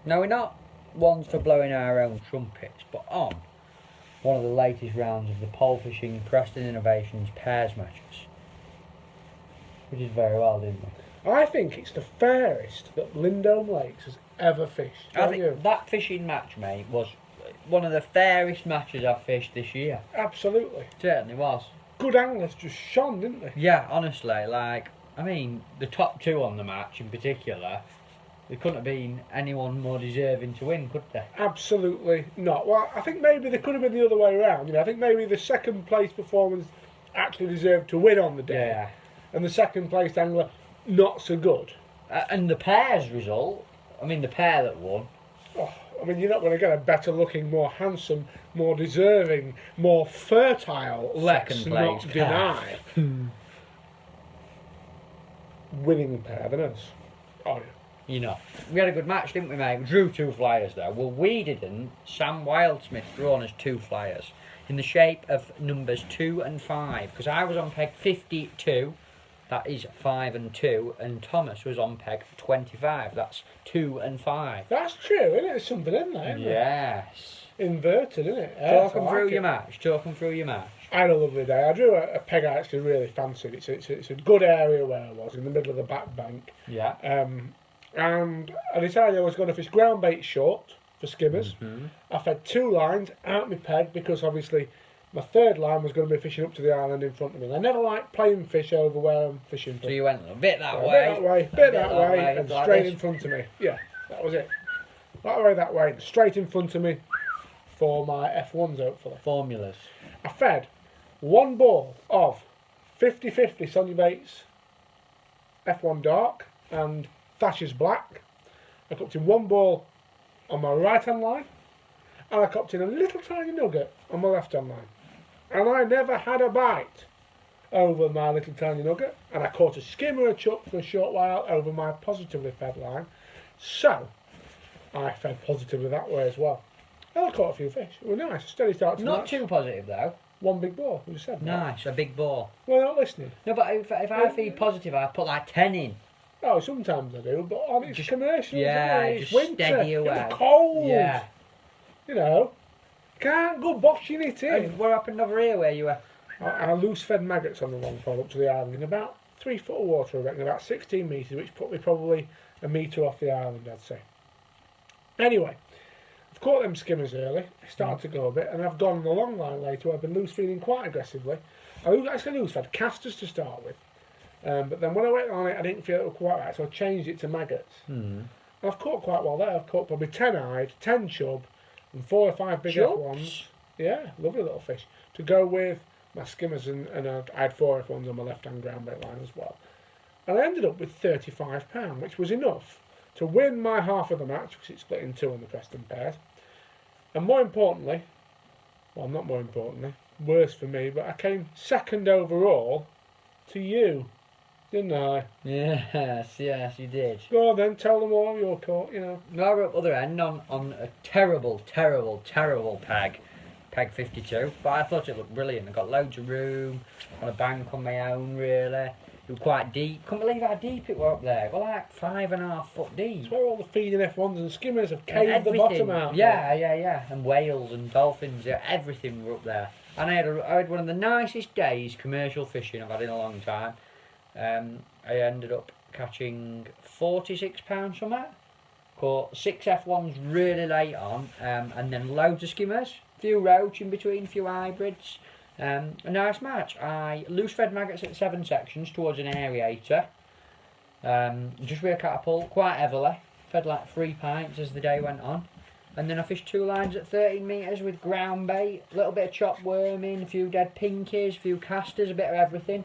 Now, we're not ones for blowing our own trumpets, but on one of the latest rounds of the pole fishing Preston Innovations pairs matches, we did very well, didn't we? I think it's the fairest that Lindholme Lakes has ever fished. I think that fishing match, mate, was one of the fairest matches I've fished this year. Absolutely. Certainly was. Good anglers just shone, didn't they? Yeah, honestly, the top two on the match in particular, there couldn't have been anyone more deserving to win, could there? Absolutely not. Well, I think maybe they could have been the other way around. I think maybe the second place performance actually deserved to win on the day. Yeah. And the second place angler, not so good. And the pair's result, the pair that won. Oh, you're not going to get a better looking, more handsome, more deserving, more fertile, let's not deny, winning pair than us. Oh, yeah. We had a good match, didn't we, mate? We drew 2 flyers though. Well, we didn't. Sam Wildsmith drew on us 2 flyers in the shape of numbers 2 and 5, because I was on peg 52. That is 5 and 2, and Thomas was on peg 25. That's 2 and 5. That's true, isn't it? There's something in there, isn't yes. Inverted, isn't it? Talk them through your match. I had a lovely day. I drew a peg I actually really fancied. It's a good area where I was, in the middle of the back bank. Yeah. And I decided I was going to fish ground bait short for skimmers. Mm-hmm. I fed 2 lines out my peg because obviously my third line was going to be fishing up to the island in front of me. And I never like playing fish over where I'm fishing from. So you went a bit that so way. A bit that way, and like straight this. in front of me. Yeah, that was it. That way, straight in front of me for my F1s, hopefully. Formulas. I fed 1 ball of 50-50 Sonia Bates F1 Dark and Thatcher's Black. I cooked in 1 ball on my right hand line, and I cooked in a little tiny nugget on my left hand line. And I never had a bite over my little tiny nugget, and I caught a skimmer a chuck for a short while over my positively fed line. So I fed positively that way as well. And I caught a few fish. It was nice, a steady start to the Not match. too positive though. 1 big ball, you said. Nice, a big ball. Well, not listening. No, but if I feed positive, I put like 10 in. Oh, sometimes I do, but on it's commercials. Yeah, it's just winter. steady away. It's cold. Yeah. Can't go boshing it in. And what happened over here where you were? I loose fed maggots on the long pole up to the island in about 3 foot of water, I reckon, about 16 metres, which put me probably a metre off the island, I'd say. Anyway, I've caught them skimmers early, I started to go a bit, and I've gone on the long line later. I've been loose feeding quite aggressively. I actually loose fed casters to start with, but then when I went on it, I didn't feel it was quite right, so I changed it to maggots. And I've caught quite well there. I've caught probably 10 eyed, 10 chub, and 4 or 5 big F1s. Yeah, lovely little fish to go with my skimmers, and I had 4 F1s on my left hand ground bait line as well. And I ended up with £35, which was enough to win my half of the match, because it's split in 2 on the Preston pairs. And more importantly, well, not more importantly, worse for me, but I came second overall to you, didn't I? Yes, you did. Go on then, tell them all you're caught, I were up other end on a terrible peg 52, but I thought it looked brilliant. I got loads of room on a bank on my own, really. It was quite deep. Couldn't believe how deep it were up there. It was like 5.5 foot deep. It's where all the feeding F1s and skimmers have caved the bottom out. Yeah. And whales and dolphins, everything were up there. And I had one of the nicest days commercial fishing I've had in a long time. I ended up catching £46 from it. Caught 6 F1s really late on, and then loads of skimmers, a few roach in between, a few hybrids. A nice match. I loose fed maggots at 7 sections towards an aerator. Just with a catapult, quite heavily. Fed like 3 pints as the day went on. And then I fished 2 lines at 13 metres with ground bait, a little bit of chopped worming, a few dead pinkies, a few casters, a bit of everything.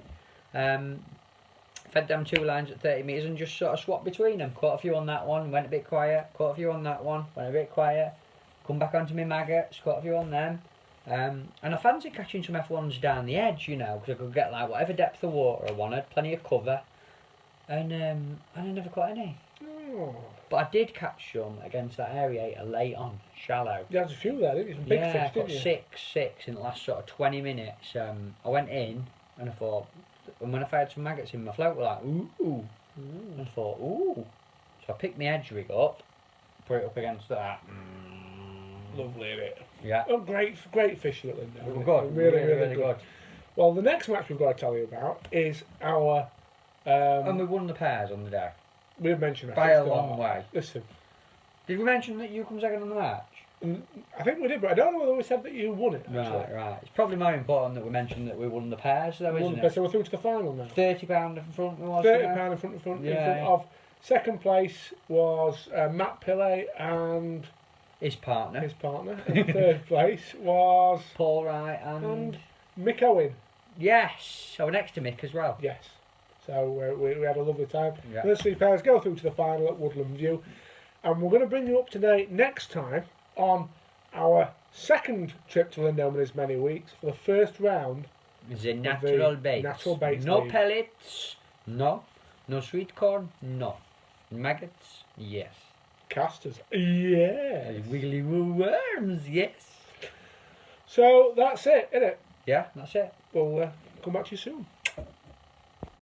Fed them 2 lines at 30 metres and just sort of swapped between them. Caught a few on that one, went a bit quiet. Caught a few on that one, went a bit quiet. Come back onto my maggots, caught a few on them. And I fancied catching some F1s down the edge, because I could get like whatever depth of water I wanted, plenty of cover. And I never caught any. Oh. But I did catch some against that aerator late on, shallow. You had a few there, didn't you? Some big fish, I didn't you? caught 6 in the last sort of 20 minutes. I went in and I thought, and when I fired some maggots in my float, were like, ooh. And I thought, ooh. So I picked my edge rig up, put it up against that. Lovely, isn't it? Yeah. Oh, great fishing at Lindholme. We were good. Really good. Well, the next match we've got to tell you about is our. And we won the pairs on the day. We've mentioned that By a long way. Listen, Did we mention that you come second on the match? I think we did, but I don't know whether we said that you won it. Actually. Right. It's probably more important that we mentioned that we won the pairs, though, isn't it? So we're through to the final now. £30 in front. £30 in front of. Second place was Matt Pillay and his partner. And third place was Paul Wright and Mick Owen. Yes, I was next to Mick as well. Yes. So we had a lovely time. Yeah. The 3 pairs go through to the final at Woodland View. And we're going to bring you up to date next time on our second trip to Lindholme in as many weeks for the first round. The natural baits. Natural baits. No league. pellets. No. No sweet corn. No. Maggots. Yes. Casters. Yes. Wiggly worms. Yes. So that's it, isn't it? Yeah, that's it. We'll come back to you soon.